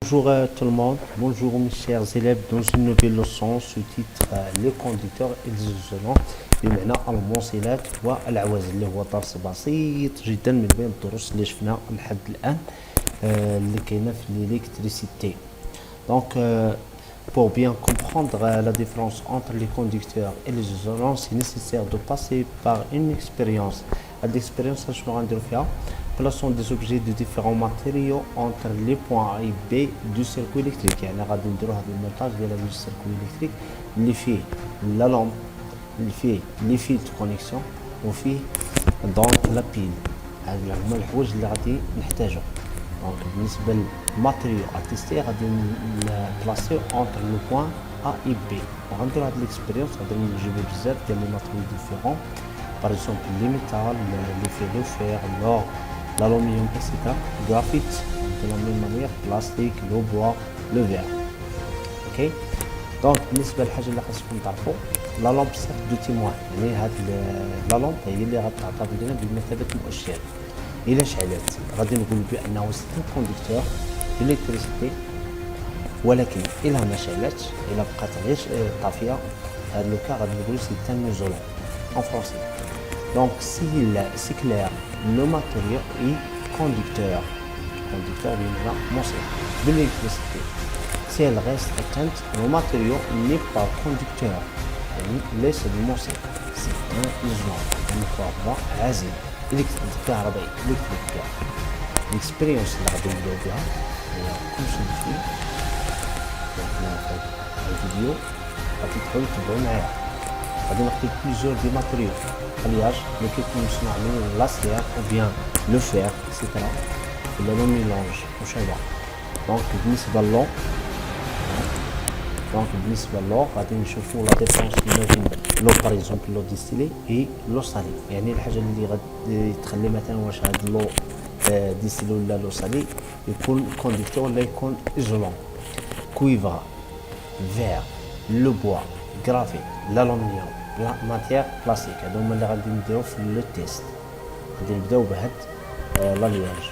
Bonjour à tout le monde, bonjour mes chers élèves dans une nouvelle leçon sous titre les conducteurs الاكزوزولون بمعنى الموصلات والعوازل اللي هو درس بسيط جدا من بين الدروس اللي شفنا لحد الان اللي كاينه في l'électricité. Donc pour bien comprendre la différence entre les conducteurs et les isolants, c'est nécessaire de passer par une expérience. L'expérience شنو غنديرو فيها؟ Plaçons des objets de différents matériaux entre les points A et B du circuit électrique. يعني غادي نديرو هذا المونتاج ديال هذا السيركوي الكتريك اللي فيه لا لامب اللي فيه لي فيل دو كونيكسيون وفيه دونك لا بيل. هادو هما الحوايج اللي غادي نحتاجو. دونك بالنسبه للماتيريو اتيستي غادي نبلاصيو اونتر لو بوين A et B. وغنديرو هاد ليكسبيريونس غادي نجيبو بزاف ديال لي ماتيريو ديفيرون. Par exemple, les métals, les fers de fer, l'or, l'aluminium, etc. Graphite, de la même manière, plastique, le bois, le verre. Ok. Donc, بالنسبة للحاجة اللي خاصكم تعرفوا لا لامب سيرف دو تيموان. يعني هاد لا لامب هي اللي غتعتبر لنا بمثابة مؤشر. إلا شعلت غادي نقول بأنه سي ان كوندكتور إلكتريسيتي، ولكن إلا ما شعلتش إلا بقات غير طافية هاد لوكا غادي نقولو سي ان ايزولون en français. Donc, c'est clair, le matériau est conducteur. Conducteur d'une montée de l'électricité. Si elle reste éteinte, le matériau n'est pas conducteur. Il laisse le montée. C'est un isolant. On peut avoir azil. Électrique. L'expérience de la vidéo, comme je le suis, la vidéo, va être غادي ناخذ بليزيور دي ماتريو الياج اللي كيكون مصنوع من لاسير او بيان لو فير اكسيتيرا ولا لو ميلونج واش هو. دونك بالنسبه للون بالنسبه للون غادي نشوفوا لا ديفرونس ما بين لو باغ اكزومبل لو ديستيلي اي لو سالي. يعني الحاجه اللي غادي تخلي مثلا واش هاد لو ديستيلي ولا لو سالي يكون كونديكتور ولا يكون ايزولون. كويفر، فير، لو بوا، غرافيت، l'aluminium, la matière plastique. هادو هما اللي غادي نديرو في لو تيست. غادي نبداو بهاد لالياج.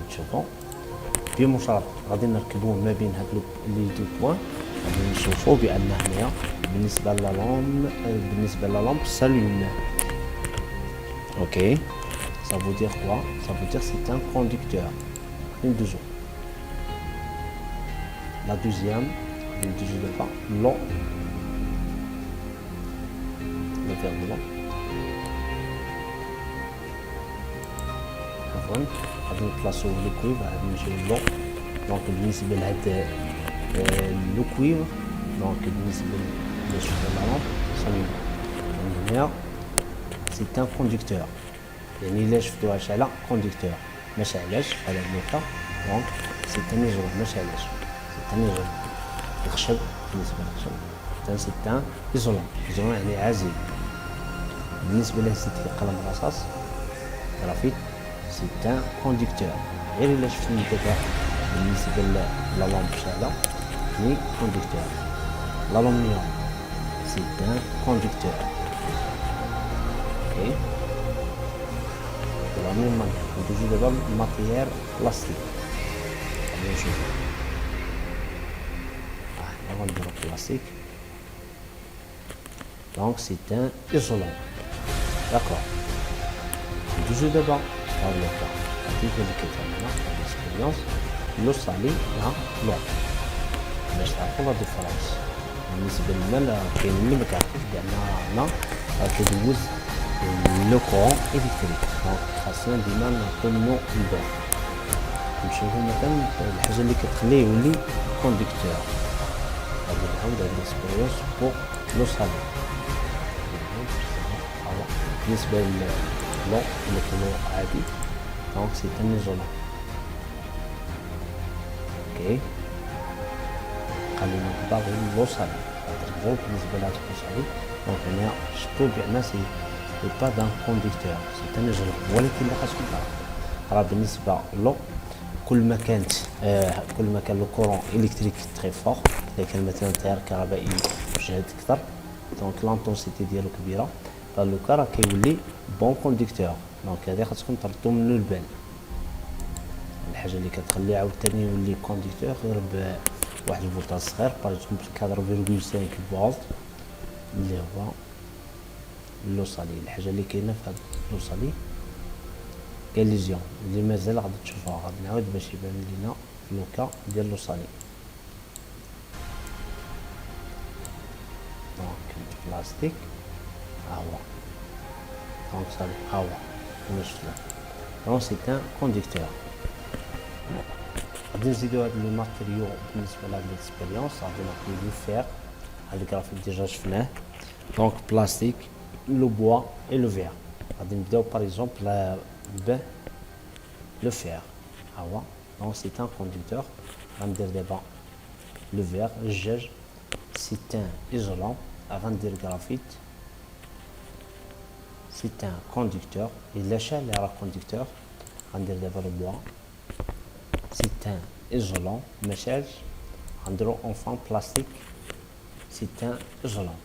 نشوفو بمشارط غادي نركبو ما بين هاد لي دو بوين. غادي نشوفو بان هنايا بالنسبه للامب سالوم. اوكي ça veut dire quoi? Ça veut dire c'est un conducteur. Une deuxième. La deuxième l'eau, le verre de l'eau. غادي نبلاصو لو كويفر غادي نجيو لو. دونك بالنسبه لهاد لو كويفر دونك بالنسبه للشوف لا لامب صميم هنا سي ان كوندكتور. يعني الا شفتوها شاعله كوندكتور ما شعلاش على اللوكا دونك سي ان ايزولون ما شعلاش سي ان ايزولون. الخشب بالنسبه للخشب سي ان ايزولون. ايزولون يعني عازل. بالنسبه لهاد قلم الرصاص غرافيت سي ان كوندكتور. غير الا شفتني دابا بالنسبه لا لامب شاعله يعني كوندكتور. l'aluminium سي ان كوندكتور. اوكي لا ميم مانيير ندوزو دابا ماتيير بلاستيك. غادي نشوفو on dirait classique. Donc c'est un isolant. D'accord. Toujours d'abord, par le cas. L'expérience, le salé, là, l'eau. Mais ça fait la différence. بالنسبة لنا كاين اللي ما كيعرفوش بأن هنا كيدوز لو كورون إلكتريك. دونك خاصنا ديما نكونو البال. نشوفو مثلا الحاجة اللي كتخليه يولي كوندكتور. غادي نعاود هاد ليكسبيريونس بوغ لو سالي. بالنسبة للو اللي كيكونو عادي دونك سي ان ايزولون. اوكي خلينا نبدا غير لو سالي. غير بالنسبة لهاد لو سالي دونك هنا شفتو بأن سي با دان كوندكتور سي ان ايزولون. ولكن اللي خاصكم تعرفو راه بالنسبة لو كل ما كان لو كورون الكتريك تري فور اذا كان مثلا تيار كهربائي بجهد اكثر دونك لانتونسيتي ديالو كبيره فالوكا راه كيولي بون كوندكتور. دونك هذه خاصكم تردو منو البال. الحاجه اللي كتخليه عاوتاني يولي كونديكتور غير بواحد الفولتاج صغير باغ اكزومبل 4.5 فولت اللي هو اللوصالي. الحاجه اللي كاينه في هاد اللوصالي كاين ليزيون اللي مازال غادي تشوفوها، غادي نعاود باش يبان لينا في لوكا ديال لوصالي. دونك بلاستيك ها هو، دونك صافي ها هو كما شفتوا. دونك سي ان كونديكتور. غادي نزيدو هاد لو ماتيريو بالنسبه لهاد ليكسبيريونس، غادي ناخدو لو فير، هاد الكرافيك ديجا شفناه. دونك بلاستيك، لو بوا اي لو فير. غادي نبداو باغ اكزومبل ب لو فير ها هو. دونك سي ان كونديكتور. غندير دابا لو فير الجاج، سي ان ايزولون. غندير غرافيت، سي ان كونديكتور. الا شال راه كونديكتور. غندير دابا لو بوا، سي ان ايزولون. ما شالش غنديرو اونفون بلاستيك، سي ان ايزولون.